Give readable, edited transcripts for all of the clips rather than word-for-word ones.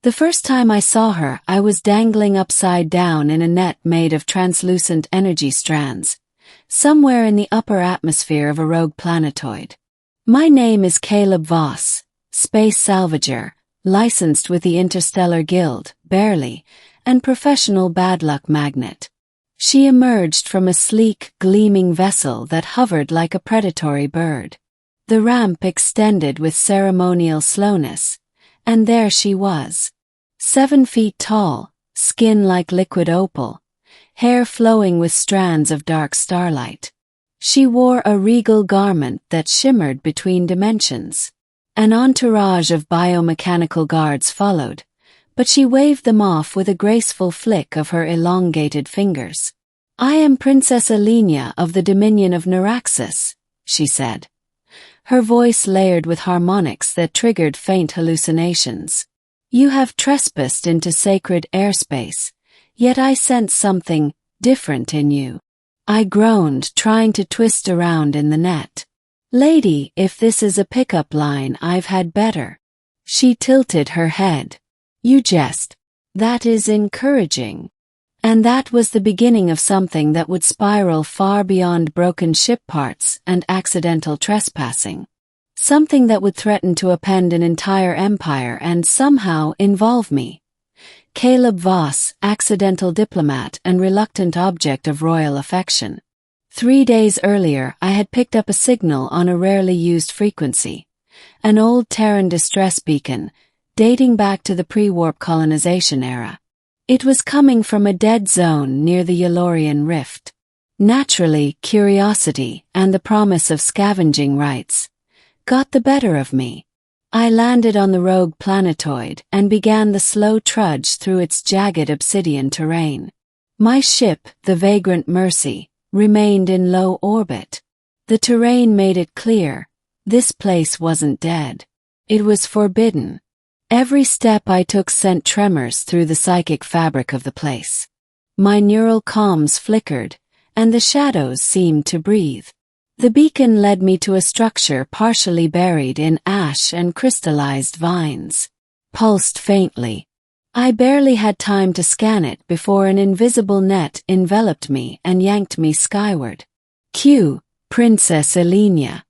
The first time I saw her, I was dangling upside down in a net made of translucent energy strands, somewhere in the upper atmosphere of a rogue planetoid. My name is Caleb Voss, Space Salvager, licensed with the Interstellar Guild, barely, and professional bad luck magnet. She emerged from a sleek, gleaming vessel that hovered like a predatory bird. The ramp extended with ceremonial slowness, and there she was. 7 feet tall, skin like liquid opal, hair flowing with strands of dark starlight. She wore a regal garment that shimmered between dimensions. An entourage of biomechanical guards followed, but she waved them off with a graceful flick of her elongated fingers. "I am Princess Alenia of the Dominion of Naraxis," she said. Her voice layered with harmonics that triggered faint hallucinations. "You have trespassed into sacred airspace, yet I sense something different in you." I groaned, trying to twist around in the net. "Lady, if this is a pickup line, I've had better." She tilted her head. "You jest. That is encouraging." And that was the beginning of something that would spiral far beyond broken ship parts and accidental trespassing. Something that would threaten to upend an entire empire and somehow involve me. Caleb Voss, accidental diplomat and reluctant object of royal affection. 3 days earlier, I had picked up a signal on a rarely used frequency. An old Terran distress beacon, dating back to the pre-warp colonization era. It was coming from a dead zone near the Yalorian Rift. Naturally, curiosity and the promise of scavenging rights got the better of me. I landed on the rogue planetoid and began the slow trudge through its jagged obsidian terrain. My ship, the Vagrant Mercy, remained in low orbit. The terrain made it clear, this place wasn't dead. It was forbidden. Every step I took sent tremors through the psychic fabric of the place. My neural comms flickered, and the shadows seemed to breathe. The beacon led me to a structure partially buried in ash and crystallized vines. Pulsed faintly. I barely had time to scan it before an invisible net enveloped me and yanked me skyward. Q. Princess Alenia.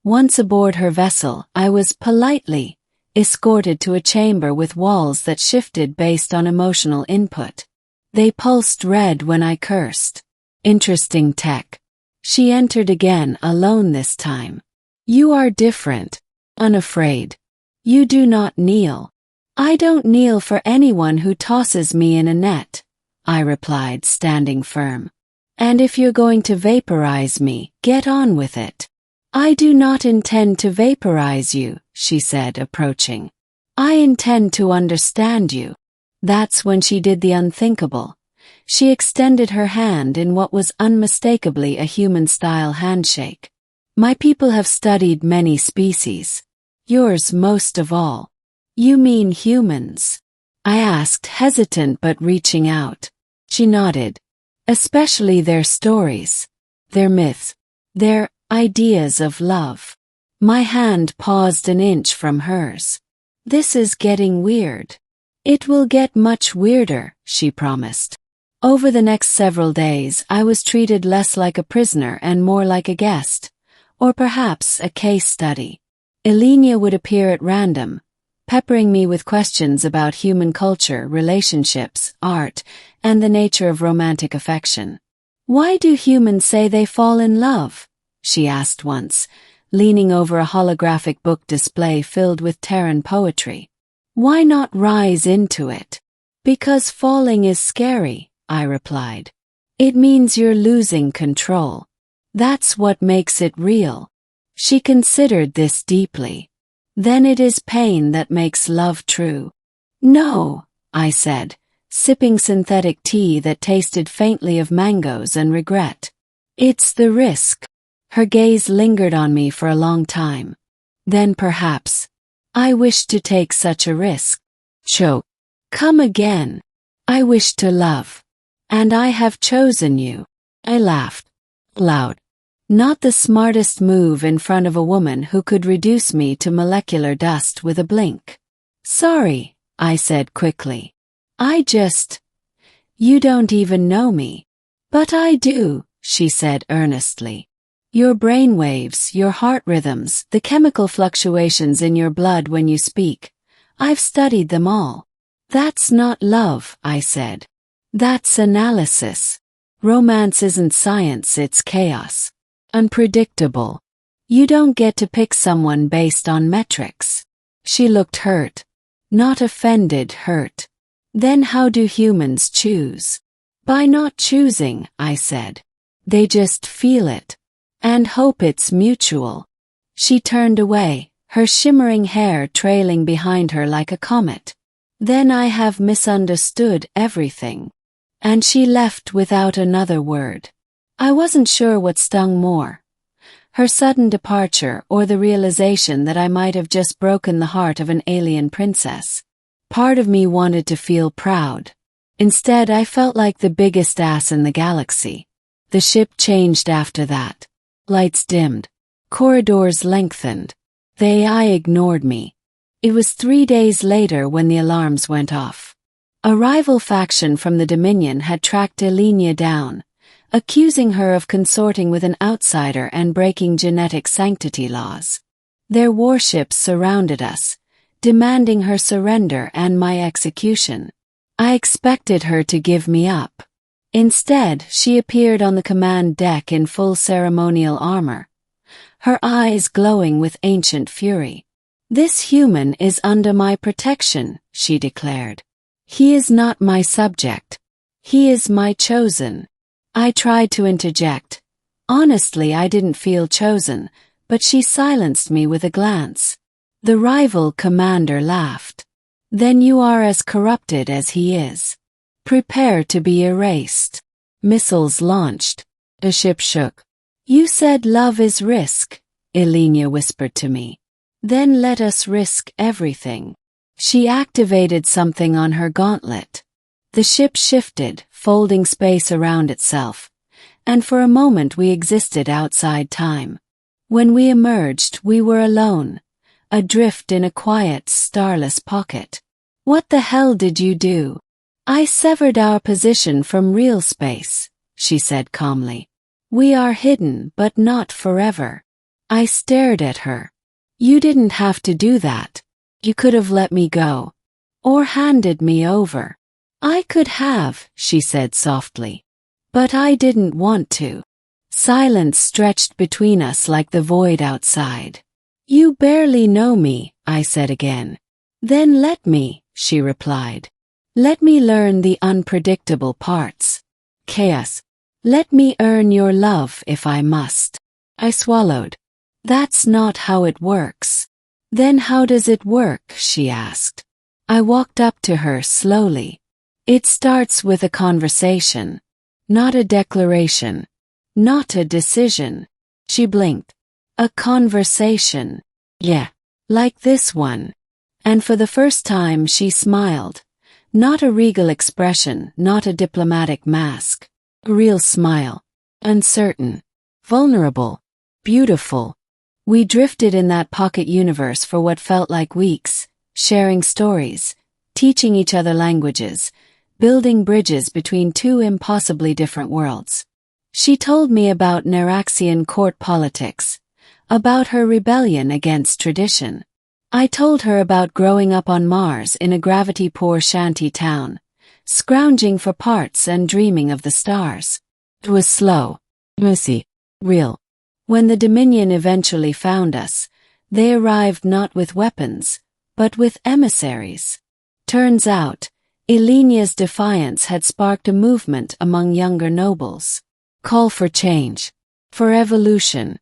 Once aboard her vessel, I was politely escorted to a chamber with walls that shifted based on emotional input. They pulsed red when I cursed. Interesting tech. She entered again, alone this time. "You are different. Unafraid. You do not kneel." "I don't kneel for anyone who tosses me in a net," I replied, standing firm. "And if you're going to vaporize me, get on with it." "I do not intend to vaporize you," she said, approaching. "I intend to understand you." That's when she did the unthinkable. She extended her hand in what was unmistakably a human-style handshake. "My people have studied many species. Yours most of all." "You mean humans?" I asked, hesitant but reaching out. She nodded. "Especially their stories. Their myths. Their ideas of love." My hand paused an inch from hers. "This is getting weird." "It will get much weirder," she promised. Over the next several days, I was treated less like a prisoner and more like a guest, or perhaps a case study. Alenia would appear at random, peppering me with questions about human culture, relationships, art, and the nature of romantic affection. "Why do humans say they fall in love?" she asked once, leaning over a holographic book display filled with Terran poetry. "Why not rise into it?" "Because falling is scary," I replied. "It means you're losing control. That's what makes it real." She considered this deeply. "Then it is pain that makes love true." "No," I said, sipping synthetic tea that tasted faintly of mangoes and regret. "It's the risk." Her gaze lingered on me for a long time. "Then perhaps I wish to take such a risk." Choke. "Come again." "I wish to love. And I have chosen you." I laughed. Loud. Not the smartest move in front of a woman who could reduce me to molecular dust with a blink. "Sorry," I said quickly. You don't even know me. But I do, she said earnestly. Your brainwaves, your heart rhythms, the chemical fluctuations in your blood when you speak. I've studied them all. That's not love, I said. That's analysis. Romance isn't science, it's chaos. Unpredictable. You don't get to pick someone based on metrics. She looked hurt. Not offended, hurt. Then how do humans choose? By not choosing, I said. They just feel it. And hope it's mutual. She turned away, her shimmering hair trailing behind her like a comet. Then I have misunderstood everything. And she left without another word. I wasn't sure what stung more. Her sudden departure or the realization that I might have just broken the heart of an alien princess. Part of me wanted to feel proud. Instead, I felt like the biggest ass in the galaxy. The ship changed after that. Lights dimmed. Corridors lengthened. The AI ignored me. It was 3 days later when the alarms went off. A rival faction from the Dominion had tracked Ilenia down, accusing her of consorting with an outsider and breaking genetic sanctity laws. Their warships surrounded us, demanding her surrender and my execution. I expected her to give me up. Instead, she appeared on the command deck in full ceremonial armor, her eyes glowing with ancient fury. This human is under my protection, she declared. He is not my subject. He is my chosen. I tried to interject. Honestly, I didn't feel chosen, but she silenced me with a glance. The rival commander laughed. Then you are as corrupted as he is. Prepare to be erased. Missiles launched. The ship shook. You said love is risk, Ilenia whispered to me. Then let us risk everything. She activated something on her gauntlet. The ship shifted, folding space around itself, and for a moment we existed outside time. When we emerged, we were alone, adrift in a quiet, starless pocket. What the hell did you do? I severed our position from real space, she said calmly. We are hidden, but not forever. I stared at her. You didn't have to do that. You could have let me go. Or handed me over. I could have, she said softly. But I didn't want to. Silence stretched between us like the void outside. You barely know me, I said again. Then let me, she replied. Let me learn the unpredictable parts. Chaos. Let me earn your love if I must. I swallowed. That's not how it works. Then how does it work, she asked. I walked up to her slowly. It starts with a conversation. Not a declaration. Not a decision. She blinked. A conversation. Yeah. Like this one. And for the first time she smiled. Not a regal expression, not a diplomatic mask. A real smile. Uncertain. Vulnerable. Beautiful. We drifted in that pocket universe for what felt like weeks, sharing stories, teaching each other languages, building bridges between two impossibly different worlds. She told me about Naraxian court politics, about her rebellion against tradition. I told her about growing up on Mars in a gravity-poor shanty town, scrounging for parts and dreaming of the stars. It was slow, messy, real. When the Dominion eventually found us, they arrived not with weapons, but with emissaries. Turns out, Ilenia's defiance had sparked a movement among younger nobles. Call for change, for evolution,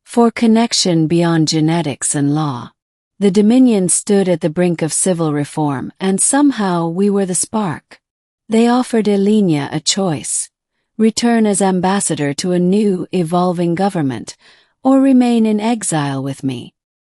for connection beyond genetics and law. The Dominion stood at the brink of civil reform, and somehow we were the spark. They offered Ilenia a choice: return as ambassador to a new, evolving government, or remain in exile with me.